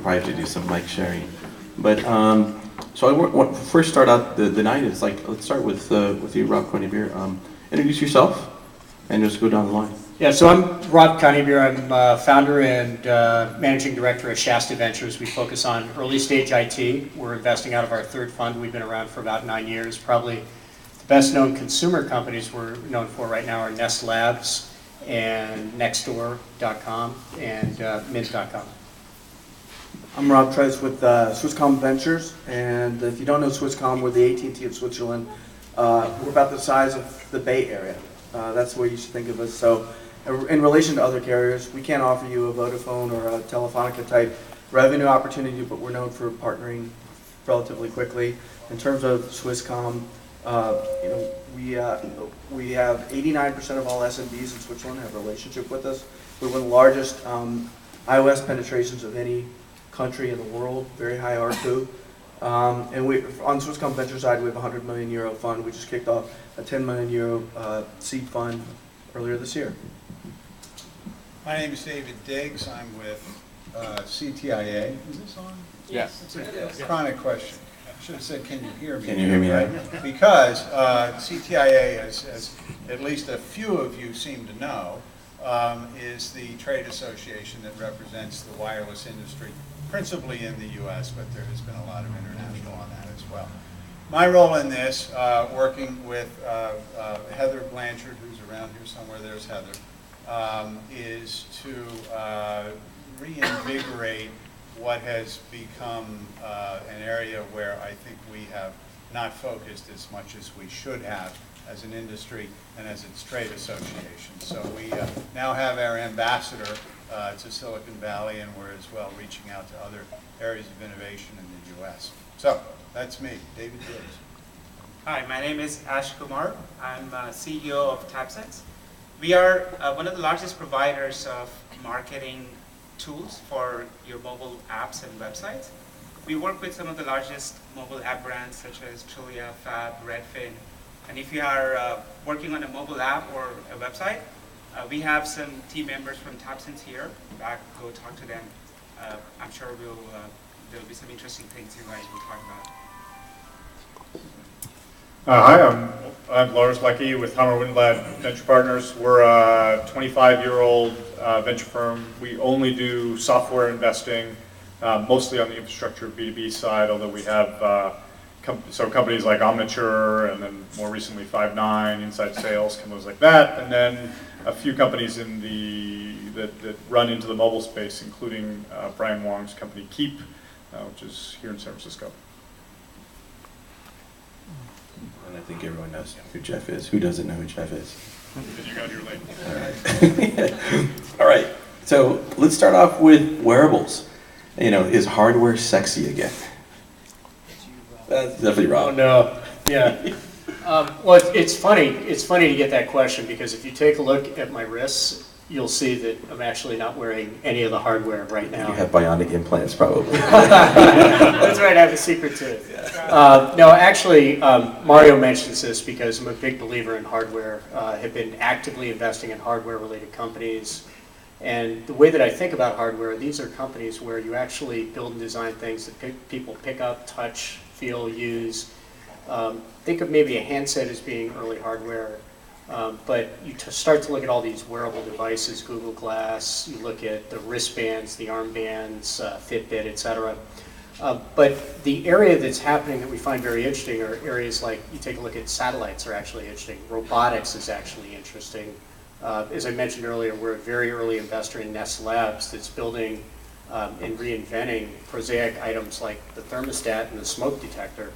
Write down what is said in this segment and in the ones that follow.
probably have to do some mic sharing. But so I want to first start out the night. It's like, let's start with you, Rob Coneybeer. Introduce yourself and just go down the line. Yeah, so I'm Rob Coneybeer. I'm founder and managing director at Shasta Ventures. We focus on early stage IT. We're investing out of our third fund. We've been around for about 9 years. Probably the best known consumer companies we're known for right now are Nest Labs and Nextdoor.com and Mint.com. I'm Rob Trice with Swisscom Ventures, and if you don't know Swisscom, we're the AT&T of Switzerland. We're about the size of the Bay Area. That's the way you should think of us. So in relation to other carriers, we can't offer you a Vodafone or a Telefonica type revenue opportunity, but we're known for partnering relatively quickly. In terms of Swisscom, we have 89% of all SMBs in Switzerland have a relationship with us. We're one of the largest iOS penetrations of any country in the world, very high ARPU. And we, on Swisscom Venture side, we have a €100 million fund. We just kicked off a €10 million seed fund earlier this year. My name is David Diggs. I'm with CTIA. Is this on? Yes. It's a chronic question. I should have said, can you hear me? Can you hear me? Right? Because CTIA, as at least a few of you seem to know, is the trade association that represents the wireless industry, principally in the U.S., but there has been a lot of international on that as well. My role in this, working with Heather Blanchard, who's around here somewhere, there's Heather, is to reinvigorate what has become an area where I think we have not focused as much as we should have as an industry and as its trade association. So we now have our ambassador to Silicon Valley, and we're as well reaching out to other areas of innovation in the U.S. So that's me, David Diggs. Hi, my name is Kumar. I'm CEO of Tapia. We are one of the largest providers of marketing tools for your mobile apps and websites. We work with some of the largest mobile app brands such as Trulia, Fab, Redfin. And if you are working on a mobile app or a website, we have some team members from Tapia here. Go talk to them. I'm sure there'll be some interesting things you guys will talk about. Hi, I'm Lars Leckie with Hammer Windblad Venture Partners. We're a 25-year-old venture firm. We only do software investing, mostly on the infrastructure B2B side, although we have companies like Omniture, and then more recently Five9, Inside Sales, companies like that, and then a few companies in that run into the mobile space, including Brian Wong's company Keep, which is here in San Francisco. And I think everyone knows who Geoff is. Who doesn't know who Geoff is? You got your late. All right. All right. So let's start off with wearables. Is hardware sexy again? That's definitely Rob. Oh no, yeah. Well, it's funny. It's funny to get that question, because if you take a look at my wrists, you'll see that I'm actually not wearing any of the hardware right now. You have bionic implants, probably. That's right, I have a secret too. Yeah. No, actually, Mario mentions this because I'm a big believer in hardware. Have been actively investing in hardware-related companies. And the way that I think about hardware, these are companies where you actually build and design things that people pick up, touch, feel, use. Think of maybe a handset as being early hardware. But you start to look at all these wearable devices, Google Glass, you look at the wristbands, the armbands, Fitbit, etc. But the area that's happening that we find very interesting are areas like, you take a look at satellites are actually interesting. Robotics is actually interesting. As I mentioned earlier, we're a very early investor in Nest Labs that's building and reinventing prosaic items like the thermostat and the smoke detector.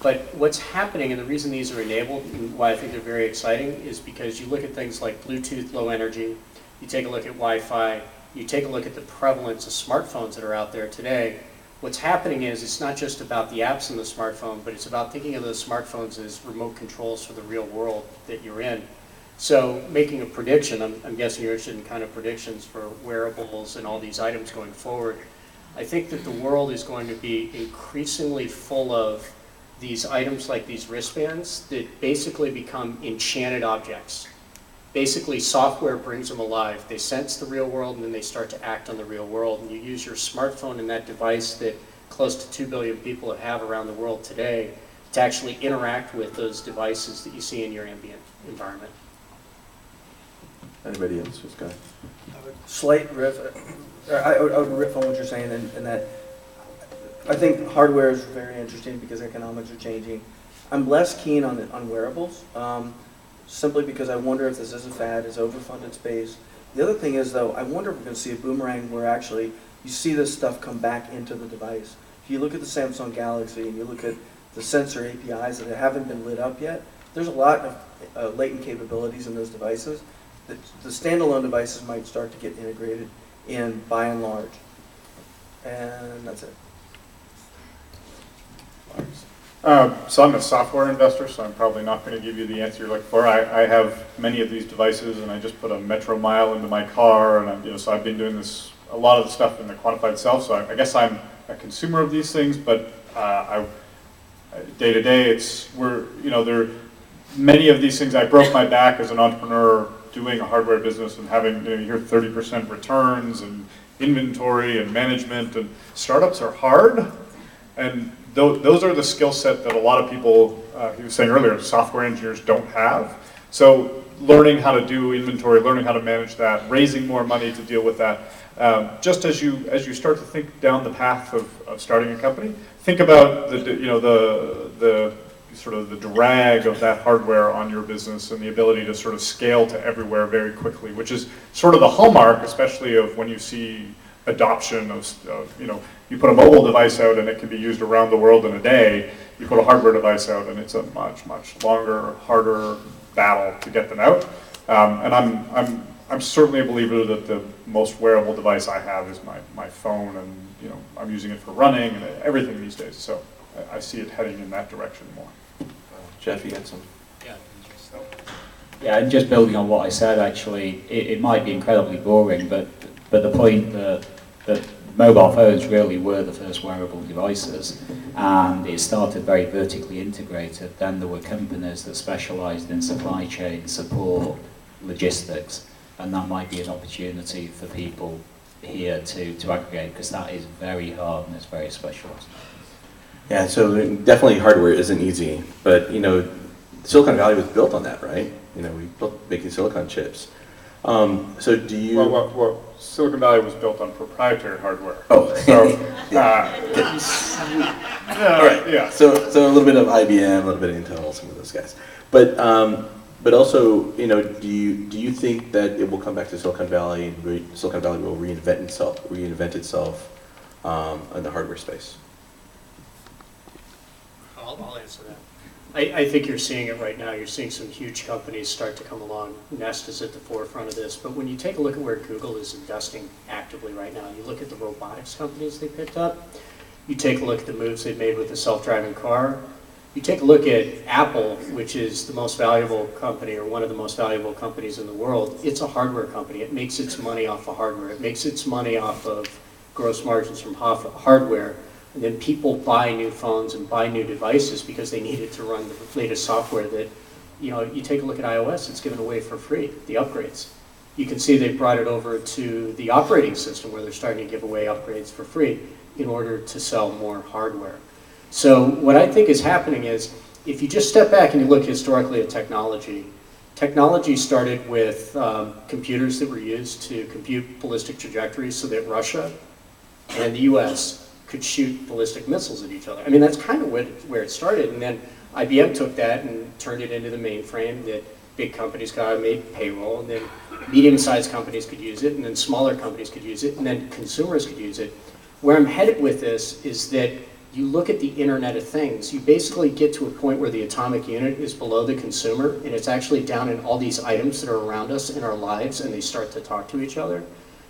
But what's happening, and the reason these are enabled and why I think they're very exciting, is because you look at things like Bluetooth low energy, you take a look at Wi-Fi, you take a look at the prevalence of smartphones that are out there today. What's happening is it's not just about the apps in the smartphone, but it's about thinking of those smartphones as remote controls for the real world that you're in. So making a prediction, I'm guessing you're interested in kind of predictions for wearables and all these items going forward. I think that the world is going to be increasingly full of these items like these wristbands that basically become enchanted objects. Basically, software brings them alive. They sense the real world, and then they start to act on the real world. And you use your smartphone and that device that close to 2 billion people have around the world today to actually interact with those devices that you see in your ambient environment. Anybody else who's got? Slight riff, I would riff on what you're saying, and that I think hardware is very interesting because economics are changing. I'm less keen on wearables, simply because I wonder if this is a fad, is overfunded space. The other thing is, though, I wonder if we're going to see a boomerang where actually you see this stuff come back into the device. If you look at the Samsung Galaxy and you look at the sensor APIs that haven't been lit up yet, there's a lot of latent capabilities in those devices. The standalone devices might start to get integrated in by and large. And that's it. So I'm a software investor, so I'm probably not going to give you the answer you're looking for. I have many of these devices, and I just put a Metro Mile into my car, and so I've been doing this, a lot of the stuff in the quantified self. So I guess I'm a consumer of these things, but day to day, there many of these things. I broke my back as an entrepreneur doing a hardware business and having you hear 30% returns and inventory and management, and startups are hard, and those are the skill set that a lot of people, he was saying earlier, software engineers don't have. So learning how to do inventory, learning how to manage that, raising more money to deal with that. Just as you start to think down the path of starting a company, think about the sort of the drag of that hardware on your business and the ability to sort of scale to everywhere very quickly, which is sort of the hallmark, especially of when you see adoption of you put a mobile device out and it can be used around the world in a day. You put a hardware device out and it's a much longer, harder battle to get them out. And I'm certainly a believer that the most wearable device I have is my phone, and I'm using it for running and everything these days. So I see it heading in that direction more. Jeff, you got some? Yeah, and just building on what I said, actually, it might be incredibly boring, but the point that mobile phones really were the first wearable devices, and it started very vertically integrated. Then there were companies that specialized in supply chain support, logistics, and that might be an opportunity for people here to aggregate, because that is very hard and it's very specialized. Yeah, so definitely hardware isn't easy, but Silicon Valley was built on that, right? We built making silicon chips. So do you? Well, Silicon Valley was built on proprietary hardware. Oh, so all right. Yeah. So a little bit of IBM, a little bit of Intel, some of those guys. But also, do you think that it will come back to Silicon Valley and Silicon Valley will reinvent itself in the hardware space? I'll answer that. I think you're seeing it right now. You're seeing some huge companies start to come along. Nest is at the forefront of this. But when you take a look at where Google is investing actively right now, you look at the robotics companies they picked up, you take a look at the moves they've made with the self-driving car, you take a look at Apple, which is the most valuable company or one of the most valuable companies in the world. It's a hardware company. It makes its money off of hardware. It makes its money off of gross margins from hardware. And then people buy new phones and buy new devices because they need it to run the latest software that, you take a look at iOS, it's given away for free, the upgrades. You can see they brought it over to the operating system where they're starting to give away upgrades for free in order to sell more hardware. So what I think is happening is, if you just step back and you look historically at technology started with computers that were used to compute ballistic trajectories so that Russia and the US could shoot ballistic missiles at each other. I mean, that's kind of where it started. And then IBM took that and turned it into the mainframe that big companies got, made payroll, and then medium-sized companies could use it, and then smaller companies could use it, and then consumers could use it. Where I'm headed with this is that you look at the Internet of Things, you basically get to a point where the atomic unit is below the consumer, and it's actually down in all these items that are around us in our lives, and they start to talk to each other.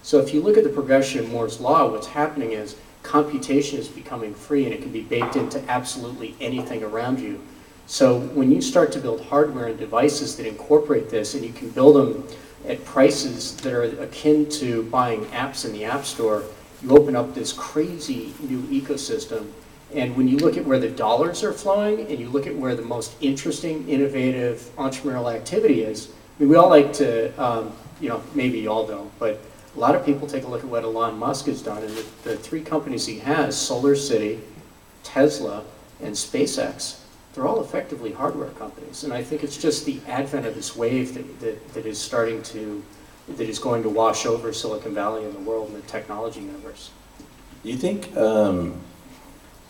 So if you look at the progression of Moore's Law, what's happening is computation is becoming free, and it can be baked into absolutely anything around you. So when you start to build hardware and devices that incorporate this, and you can build them at prices that are akin to buying apps in the App Store, you open up this crazy new ecosystem. And when you look at where the dollars are flowing, and you look at where the most interesting, innovative, entrepreneurial activity is, mean, we all like to, maybe you all don't, but a lot of people take a look at what Elon Musk has done, and the three companies he has, Solar City, Tesla, and SpaceX, they're all effectively hardware companies. And I think it's just the advent of this wave that is going to wash over Silicon Valley and the world and the technology universe. Do you think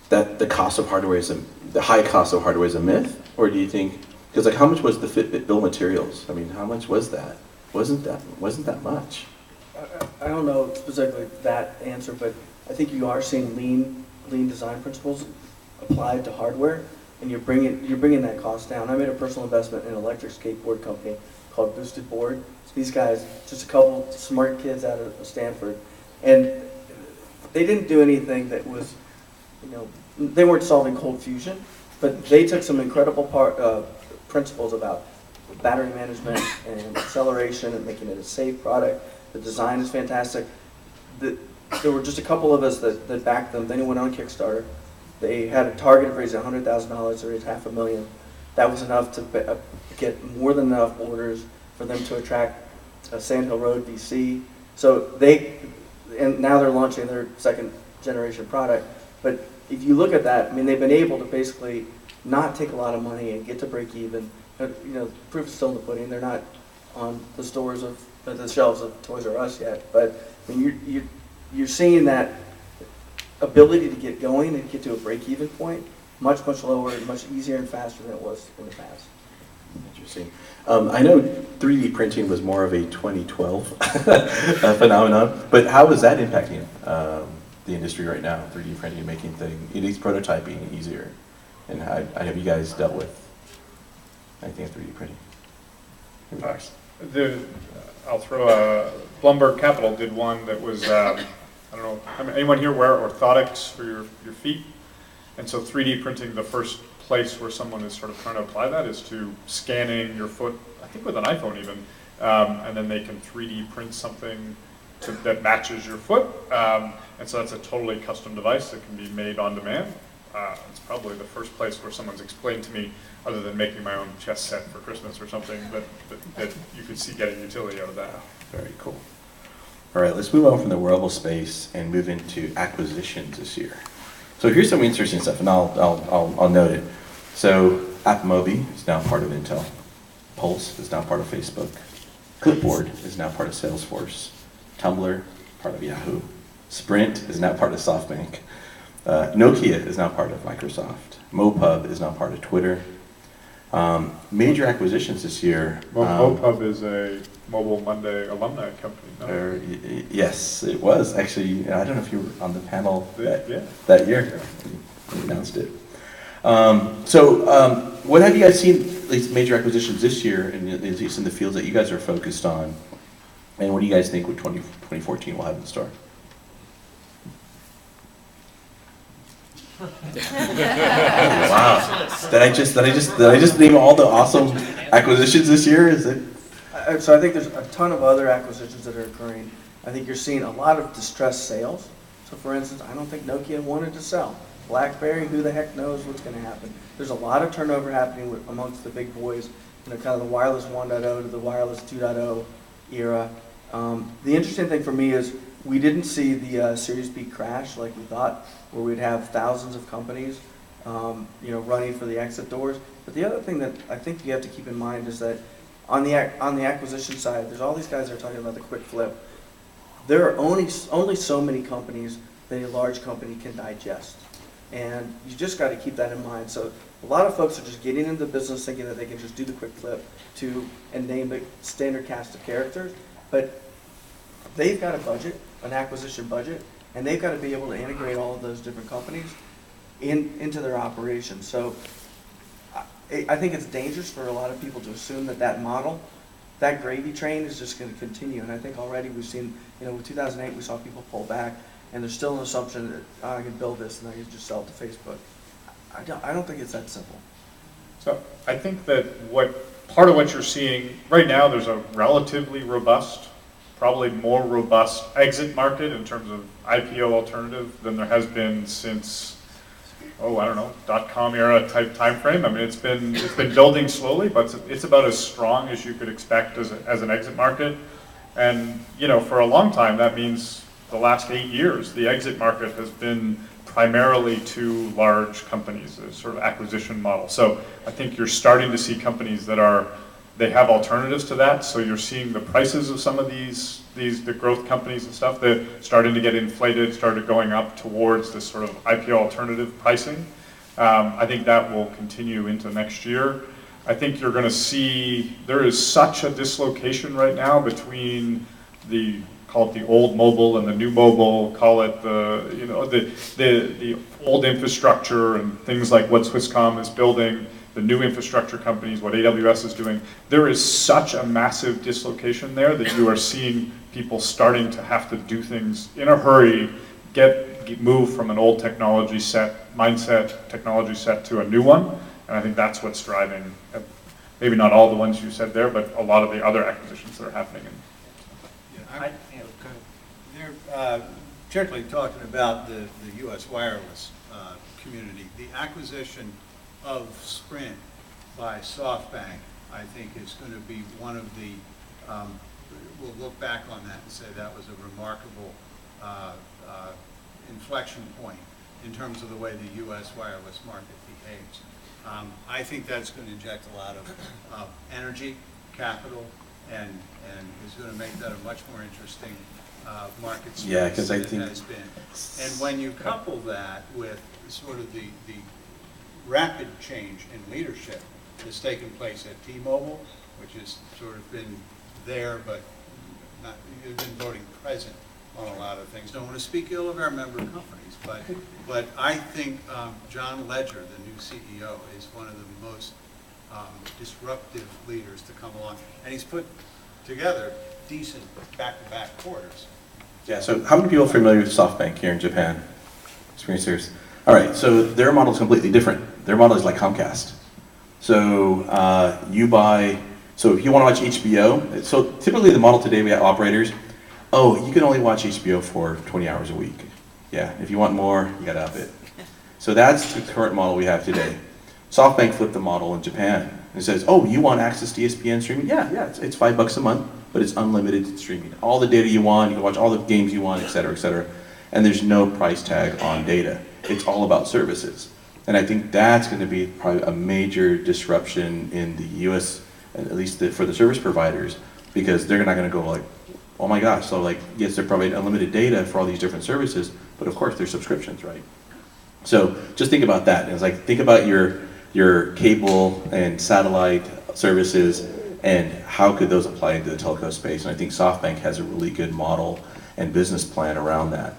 that the cost of hardware the high cost of hardware is a myth, or do you think, because like how much was the Fitbit bill of materials? I mean, how much was that? Wasn't that much? I don't know specifically that answer, but I think you are seeing lean design principles applied to hardware, and you're bringing that cost down. I made a personal investment in an electric skateboard company called Boosted Board. So these guys, just a couple smart kids out of Stanford, and they didn't do anything that was, they weren't solving cold fusion, but they took some incredible principles about battery management and acceleration and making it a safe product. The design is fantastic. There were just a couple of us that backed them. Then it went on Kickstarter. They had a target of raising $100,000. They raised $500,000. That was enough to get more than enough orders for them to attract a Sand Hill Road VC. So and now they're launching their second generation product. But if you look at that, I mean, they've been able to basically not take a lot of money and get to break even. Proof is still in the pudding. They're not on the shelves of Toys R Us yet. But I mean, you're seeing that ability to get going and get to a break-even point much lower and much easier and faster than it was in the past. Interesting. I know 3D printing was more of a 2012 phenomenon, but how is that impacting the industry right now? 3D printing, making things, it is prototyping easier. And how have you guys dealt with anything with 3D printing? I'll throw Blumberg Capital did one that was, I don't know, anyone here wear orthotics for your feet? And so 3D printing, the first place where someone is sort of trying to apply that is to scanning your foot, I think with an iPhone even, and then they can 3D print something that matches your foot. And so that's a totally custom device that can be made on demand. It's probably the first place where someone's explained to me, other than making my own chess set for Christmas or something, that you could see getting utility out of that. Very cool. All right, let's move on from the wearable space and move into acquisitions this year. So here's some interesting stuff, and I'll note it. So AppMobi is now part of Intel. Pulse is now part of Facebook. Clipboard is now part of Salesforce. Tumblr, part of Yahoo. Sprint is now part of SoftBank. Nokia is now part of Microsoft. MoPub is now part of Twitter. Major acquisitions this year. MoPub is a MobileMonday alumni company. No? Yes, it was. Actually, I don't know if you were on the panel that year. We announced it. What have you guys seen, at least major acquisitions this year, and at least in the fields that you guys are focused on? And what do you guys think what 2014 will have in store? Wow! Did I just name all the awesome acquisitions this year? Is it? So I think there's a ton of other acquisitions that are occurring. I think you're seeing a lot of distressed sales. So for instance, I don't think Nokia wanted to sell. BlackBerry, who the heck knows what's going to happen? There's a lot of turnover happening amongst the big boys, kind of the wireless 1.0 to the wireless 2.0 era. The interesting thing for me is we didn't see the Series B crash like we thought, where we'd have thousands of companies, running for the exit doors. But the other thing that I think you have to keep in mind is that on the acquisition side, there's all these guys that are talking about the quick flip. There are only so many companies that a large company can digest. And you just got to keep that in mind. So a lot of folks are just getting into the business thinking that they can just do the quick flip and name the standard cast of characters. But they've got a budget, an acquisition budget, and they've got to be able to integrate all of those different companies into their operations. So I think it's dangerous for a lot of people to assume that model, that gravy train is just going to continue. And I think already we've seen, with 2008, we saw people pull back. And there's still an assumption that I can build this and I can just sell it to Facebook. I don't think it's that simple. So I think that part of what you're seeing right now, there's a relatively robust, probably more robust exit market in terms of IPO alternative than there has been since I don't know, .com era type time frame. I mean, it's been building slowly, but it's about as strong as you could expect as an exit market. And for a long time, that means the last 8 years, the exit market has been primarily to large companies, a sort of acquisition model. So I think you're starting to see companies that they have alternatives to that. So you're seeing the prices of some of the growth companies and stuff, they're starting to get inflated, started going up towards this sort of IPO alternative pricing. I think that will continue into next year. I think you're going to see, there is such a dislocation right now between call it the old mobile and the new mobile, call it the old infrastructure and things like what Swisscom is building, the new infrastructure companies, what AWS is doing. There is such a massive dislocation there that you are seeing people starting to have to do things in a hurry, move from an old technology set to a new one. And I think that's what's driving, maybe not all the ones you said there, but a lot of the other acquisitions that are happening. They're particularly talking about the U.S. wireless community. The acquisition of Sprint by SoftBank, I think, is going to be one of the, we'll look back on that and say that was a remarkable inflection point in terms of the way the U.S. wireless market behaves. I think that's going to inject a lot of energy, capital, and is going to make that a much more interesting market space because I than think it has been. And when you couple that with sort of the rapid change in leadership that's taken place at T-Mobile, which has sort of been there but not been voting present on a lot of things. Don't want to speak ill of our member companies, but I think John Ledger, the new CEO, is one of the most disruptive leaders to come along, and he's put together decent back-to-back quarters. Yeah, so how many people are familiar with SoftBank here in Japan? Experiencers. All right, so their model is completely different. Their model is like Comcast. So so if you want to watch HBO, so typically the model today we have operators, you can only watch HBO for 20 hours a week. Yeah, if you want more, you got to up it. So that's the current model we have today. SoftBank flipped the model in Japan. It says, you want access to ESPN streaming? Yeah, it's $5 a month, but it's unlimited streaming. All the data you want, you can watch all the games you want, et cetera, et cetera. And there's no price tag on data. It's all about services. And I think that's going to be probably a major disruption in the US, at least for the service providers, because they're not going to go like, oh my gosh, so yes, they're providing unlimited data for all these different services, but of course they're subscriptions, right? So just think about that. It's like, think about your cable and satellite services and how could those apply into the telco space. And I think SoftBank has a really good model and business plan around that.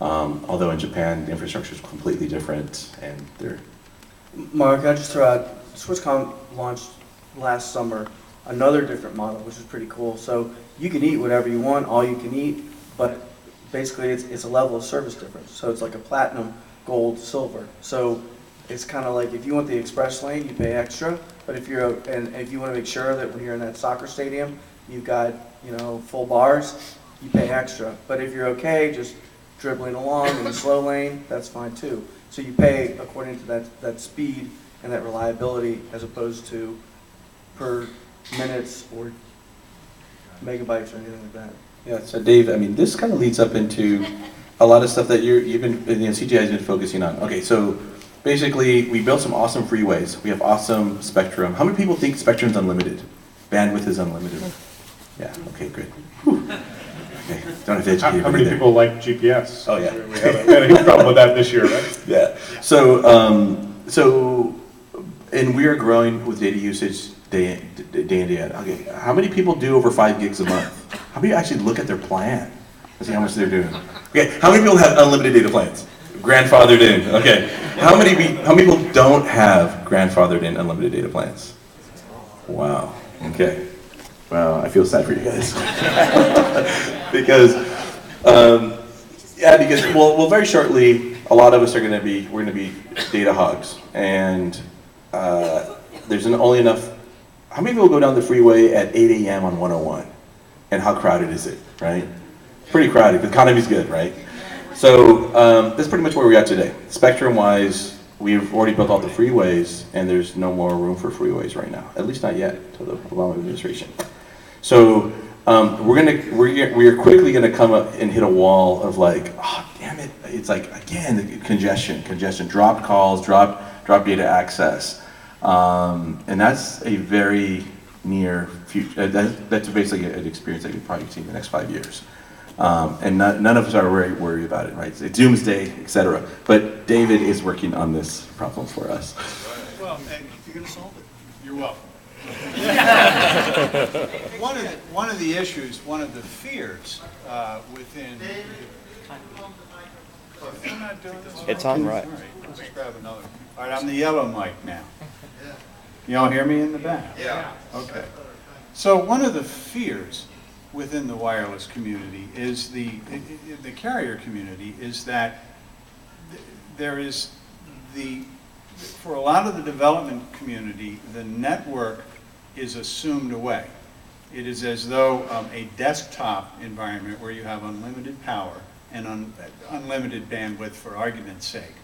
Although in Japan, the infrastructure is completely different, and they're... Mark, I just throw out, Swisscom launched last summer another different model, which is pretty cool. So you can eat whatever you want, all you can eat, but basically it's a level of service difference. So it's like a platinum, gold, silver. So it's kind of like if you want the express lane, you pay extra. But if if you want to make sure that when you're in that soccer stadium, you've got full bars, you pay extra. But if you're okay, just dribbling along in the slow lane, that's fine too. So you pay according to that speed and that reliability, as opposed to per minutes or megabytes or anything like that. Yeah, so Dave, I mean, this kind of leads up into a lot of stuff that CTI has been focusing on. Okay, so basically, we built some awesome freeways. We have awesome spectrum. How many people think spectrum's unlimited? Bandwidth is unlimited. Yeah, okay, good. Whew. Okay, don't have to educate How many there. people like GPS? Oh, yeah. We had a huge problem with that this year, right? Yeah. And we are growing with data usage day in, day out. Okay, how many people do over 5 gigs a month? How many actually look at their plan and see how much they're doing? Okay, how many people have unlimited data plans? Grandfathered in. Okay, how many people don't have grandfathered in unlimited data plans? Wow. Okay. Wow, I feel sad for you guys. because very shortly, a lot of us we're going to be data hogs, and there's only enough. How many people go down the freeway at 8 a.m. on 101? And how crowded is it, right? Pretty crowded. The economy's good, right? So that's pretty much where we're at today. Spectrum-wise, we've already built all the freeways, and there's no more room for freeways right now, at least not yet, to the Obama administration. So we are quickly gonna come up and hit a wall of like, oh damn it! It's like again congestion, dropped calls, drop data access, and that's a very near future. That's basically an experience that you'll probably see in the next 5 years. And none of us are very worried about it, right? It's doomsday, etc. But David is working on this problem for us. Well, and you're going to solve it. You're welcome. One of the issues, one of the fears within. I'm not doing this. It's on, right. All right, let's just grab another. All right, I'm the yellow mic now. You all hear me in the back? Yeah. Okay. So one of the fears within the wireless community is the carrier community is that there is for a lot of the development community, the network is assumed away. It is as though a desktop environment where you have unlimited power and unlimited bandwidth, for argument's sake,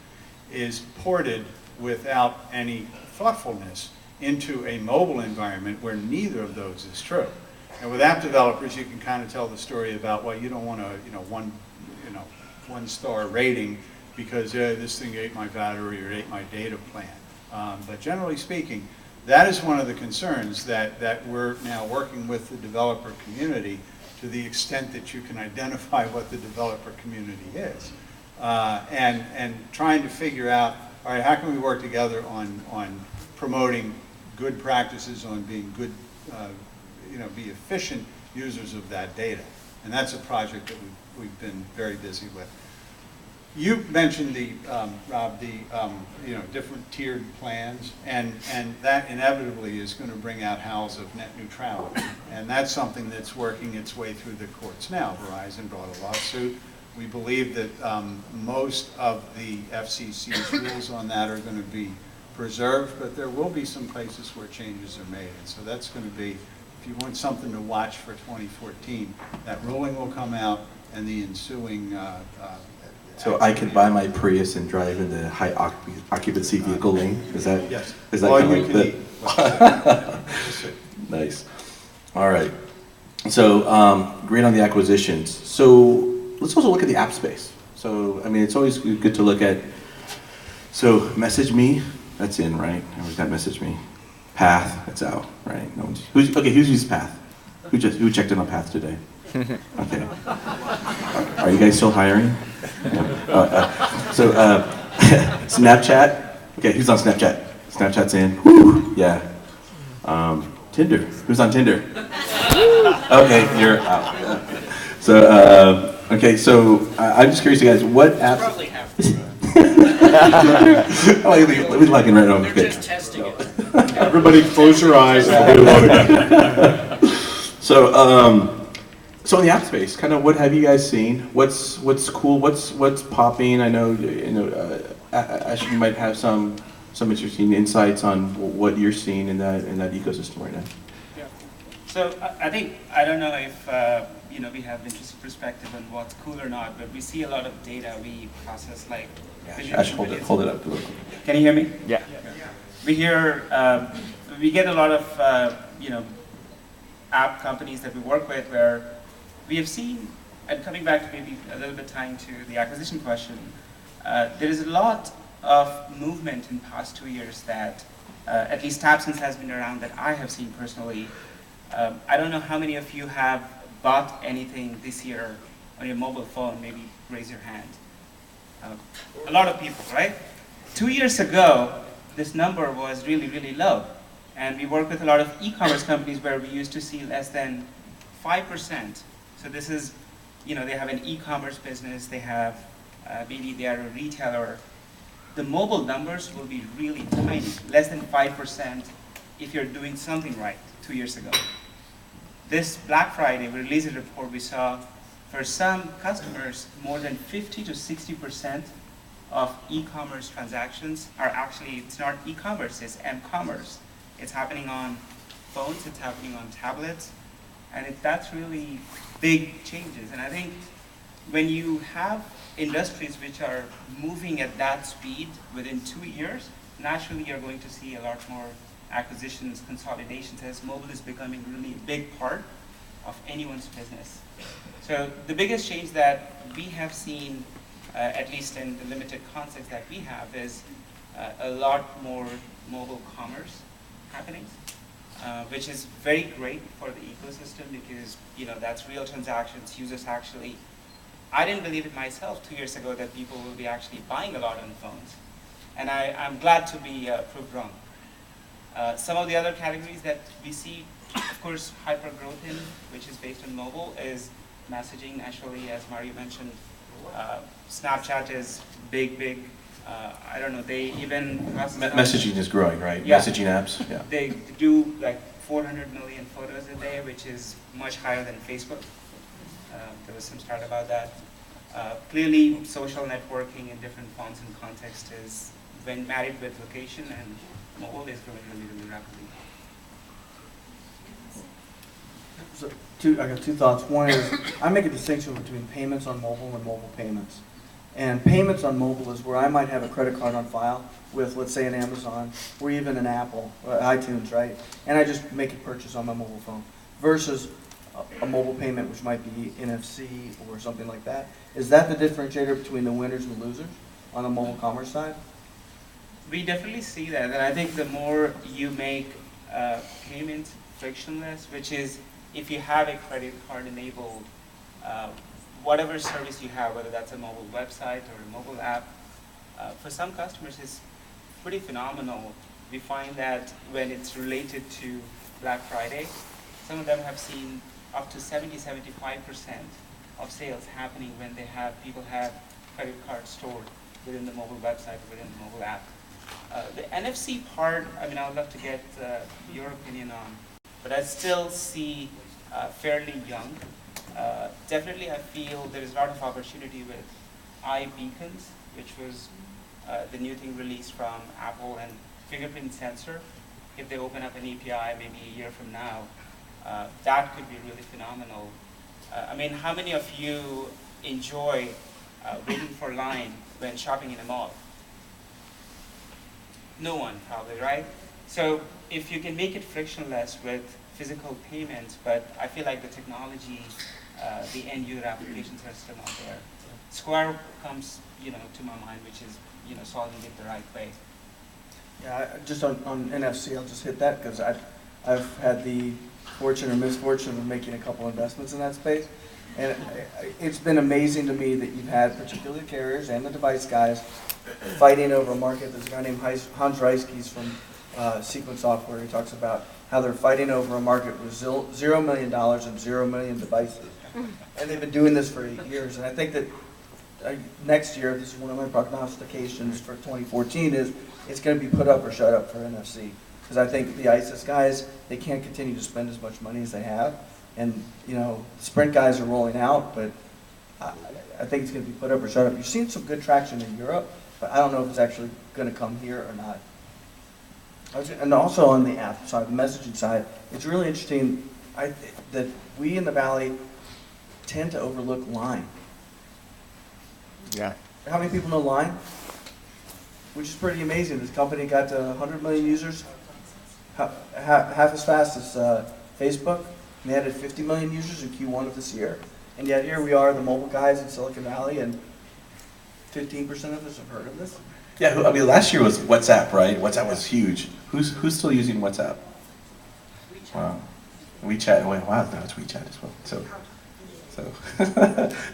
is ported without any thoughtfulness into a mobile environment where neither of those is true. And with app developers, you can kind of tell the story about, well, you don't want a one-star rating because this thing ate my battery or ate my data plan. But generally speaking, that is one of the concerns that we're now working with the developer community to the extent that you can identify what the developer community is. And trying to figure out, all right, how can we work together on promoting good practices, on being good, be efficient users of that data. And that's a project that we've been very busy with. You mentioned Rob, different tiered plans, and that inevitably is going to bring out howls of net neutrality. And that's something that's working its way through the courts now. Verizon brought a lawsuit. We believe that most of the FCC's rules on that are going to be preserved, but there will be some places where changes are made. And so that's going to be, if you want something to watch for 2014, that ruling will come out and the ensuing So I can buy my Prius and drive in the high occupancy vehicle lane? Is that? Yes. Is that All kind you of can the? eat. Nice. All right. So great on the acquisitions. So let's also look at the app space. So I mean, it's always good to look at. So message me, that's in, right? Or that message me. Path, that's out, right? No one's, who's used Path? Who checked in on Path today? Okay. Are you guys still hiring? Snapchat. Okay, who's on Snapchat? Snapchat's in. Woo, yeah. Tinder. Who's on Tinder? Okay, you're out. So, okay, so I'm just curious, you guys, what apps? Probably have Oh, we like it right now. They're just testing it. Everybody close your eyes and do it. So in the app space, kind of what have you guys seen? What's cool? What's popping? I know Ash, you might have some interesting insights on what you're seeing in that ecosystem right now. Yeah. So I don't know if we have interesting perspective on what's cool or not, but we see a lot of data we process like. Ash, hold it up. Can you hear me? Yeah. We get a lot of app companies that we work with where we have seen, and coming back to maybe a little bit tying to the acquisition question, there is a lot of movement in the past 2 years that at least TapSense has been around that I have seen personally. I don't know how many of you have bought anything this year on your mobile phone. Maybe raise your hand. A lot of people, right? 2 years ago, this number was really, really low. And we work with a lot of e-commerce companies where we used to see less than 5%. So this is, they have an e-commerce business, they have, maybe they are a retailer. The mobile numbers will be really tiny, less than 5% if you're doing something right 2 years ago. This Black Friday, we released a report, we saw for some customers, more than 50 to 60% of e-commerce transactions are actually, it's not e-commerce, it's m-commerce. It's happening on phones, it's happening on tablets, and that's really big changes. And I think when you have industries which are moving at that speed within 2 years, naturally you're going to see a lot more acquisitions, consolidations, as mobile is becoming really a big part of anyone's business. So the biggest change that we have seen, at least in the limited context that we have, is a lot more mobile commerce happening, which is very great for the ecosystem because that's real transactions. Users actually, I didn't believe it myself 2 years ago that people will be actually buying a lot on phones, and I'm glad to be proved wrong. Some of the other categories that we see, of course, hyper growth in, which is based on mobile, is messaging. Naturally, as Mario mentioned, Snapchat is big. I don't know, they even... Messaging is growing, right? Yeah. Messaging apps, yeah. They do like 400 million photos a day, which is much higher than Facebook. There was some start about that. Clearly, social networking in different fonts and context is, when married with location and mobile, is growing really rapidly. So I got two thoughts. One is I make a distinction between payments on mobile and mobile payments. And payments on mobile is where I might have a credit card on file with, let's say, an Amazon or even an Apple, or iTunes, right? And I just make a purchase on my mobile phone. Versus a mobile payment, which might be NFC or something like that. Is that the differentiator between the winners and the losers on the mobile commerce side? We definitely see that, and I think the more you make payments frictionless, which is if you have a credit card enabled, whatever service you have, whether that's a mobile website or a mobile app, for some customers is pretty phenomenal. We find that when it's related to Black Friday, some of them have seen up to 70-75% of sales happening when people have credit cards stored within the mobile website, within the mobile app. The NFC part, I mean, I would love to get your opinion on, but I still see fairly young. Definitely I feel there is a lot of opportunity with iBeacons, which was the new thing released from Apple, and fingerprint sensor. If they open up an API maybe a year from now, that could be really phenomenal. I mean, how many of you enjoy waiting for line when shopping in a mall? No one, probably, right? So if you can make it frictionless with physical payments, but I feel like the technology, the end user applications are still not there. Square comes, to my mind, which is, solving it the right way. Yeah, just on NFC, I'll just hit that because I've had the fortune or misfortune of making a couple investments in that space. And it's been amazing to me that you've had particularly carriers and the device guys fighting over a market. There's a guy named Hans Reiskes from Sequence Software. He talks about how they're fighting over a market with $0 million and 0 million devices. And they've been doing this for 8 years. And I think that next year, this is one of my prognostications for 2014, is it's going to be put up or shut up for NFC. Because I think the ISIS guys, they can't continue to spend as much money as they have. And, Sprint guys are rolling out, but I think it's going to be put up or shut up. You've seen some good traction in Europe, but I don't know if it's actually going to come here or not. And also on the app side, the messaging side, it's really interesting that we in the Valley tend to overlook Line. Yeah. How many people know Line? Which is pretty amazing. This company got 100 million users, half as fast as Facebook. And they added 50 million users in Q1 of this year. And yet here we are, the mobile guys in Silicon Valley, and 15% of us have heard of this. Yeah, I mean, last year was WhatsApp, right? WhatsApp was huge. Who's still using WhatsApp? Wow. WeChat. Wow, now it's WeChat as well.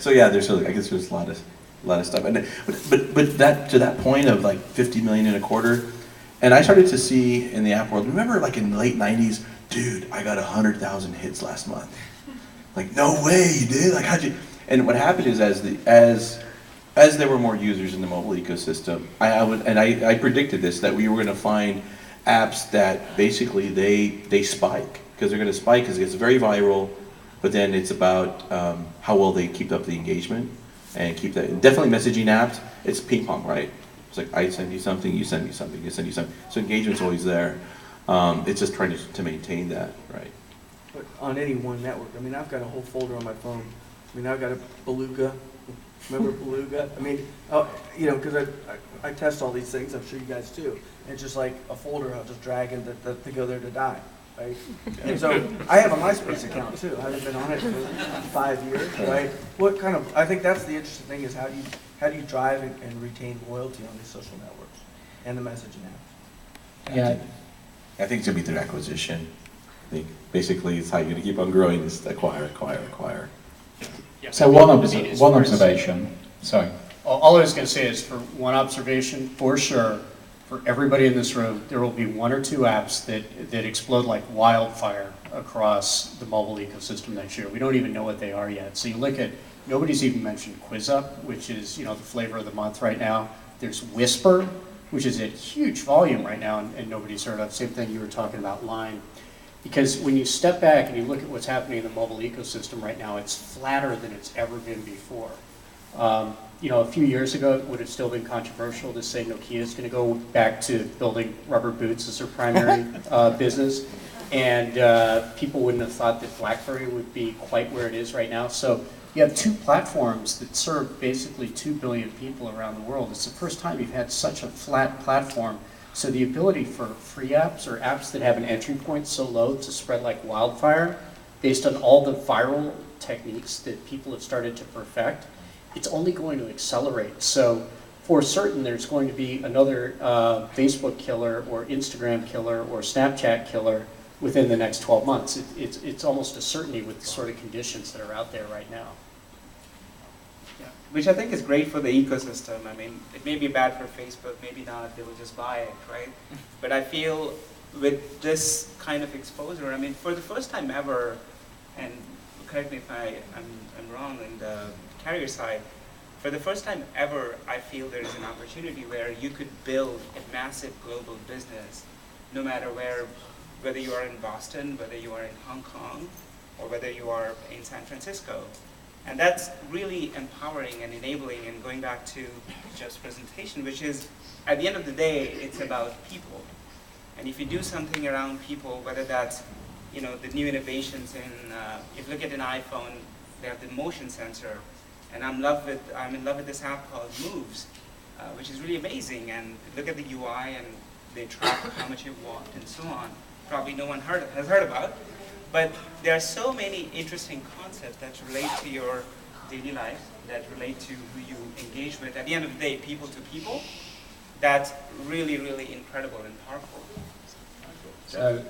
So yeah, I guess there's a lot of stuff. And but that, to that point of like 50 million in a quarter, and I started to see in the app world. Remember, like in the late 90s, dude, I got 100,000 hits last month. Like, no way, you did? Like, how'd you? And what happened is, as there were more users in the mobile ecosystem, I predicted this, that we were going to find apps that basically they spike, because they're going to spike because it's very viral, but then it's about how well they keep up the engagement and keep that. Definitely messaging apps, it's ping pong, right? It's like I send you something, you send me something, you send me something. So engagement's always there. It's just trying to maintain that, right? But on any one network, I mean, I've got a whole folder on my phone I mean, I've got a Beluga. Remember Beluga? I mean, oh, you know, because I test all these things. I'm sure you guys do. And it's just like a folder I'll just drag in to go there to die, right? And so I have a MySpace account too. I haven't been on it for 5 years, right? What kind of? I think that's the interesting thing is how do you drive and retain loyalty on these social networks and the messaging apps? Yeah. I think it's gonna be through acquisition. I think basically it's how you're gonna keep on growing is acquire. Yeah, So I one mean, as far as- observation. Sorry. All I was going to say is for one observation, for sure, for everybody in this room, there will be one or two apps that explode like wildfire across the mobile ecosystem next year. We don't even know what they are yet. So you look at, nobody's even mentioned QuizUp, which is, you know, the flavor of the month right now. There's Whisper, which is at huge volume right now and nobody's heard of. Same thing you were talking about, Line. Because when you step back and you look at what's happening in the mobile ecosystem right now, it's flatter than it's ever been before. You know, a few years ago, it would have still been controversial to say Nokia is going to go back to building rubber boots as their primary business. And people wouldn't have thought that BlackBerry would be quite where it is right now. So you have two platforms that serve basically 2 billion people around the world. It's the first time you've had such a flat platform. So the ability for free apps or apps that have an entry point so low to spread like wildfire, based on all the viral techniques that people have started to perfect, it's only going to accelerate. So for certain, there's going to be another Facebook killer or Instagram killer or Snapchat killer within the next 12 months. It's almost a certainty with the sort of conditions that are out there right now. Yeah, which I think is great for the ecosystem. I mean, it may be bad for Facebook, maybe not, they will just buy it, right? But I feel with this kind of exposure, I mean, for the first time ever, and correct me if I'm wrong in the carrier side, for the first time ever, I feel there is an opportunity where you could build a massive global business, no matter whether you are in Boston, whether you are in Hong Kong, or whether you are in San Francisco. And that's really empowering and enabling, and going back to Geoff's presentation, which is, at the end of the day, it's about people. And if you do something around people, whether that's, you know, the new innovations in, if you look at an iPhone, they have the motion sensor, and I'm in love with this app called Moves, which is really amazing. And look at the UI, and they track how much you've walked and so on. Probably no one has heard about. But there are so many interesting concepts that relate to your daily life, that relate to who you engage with. At the end of the day, people to people, that's really, really incredible and powerful. So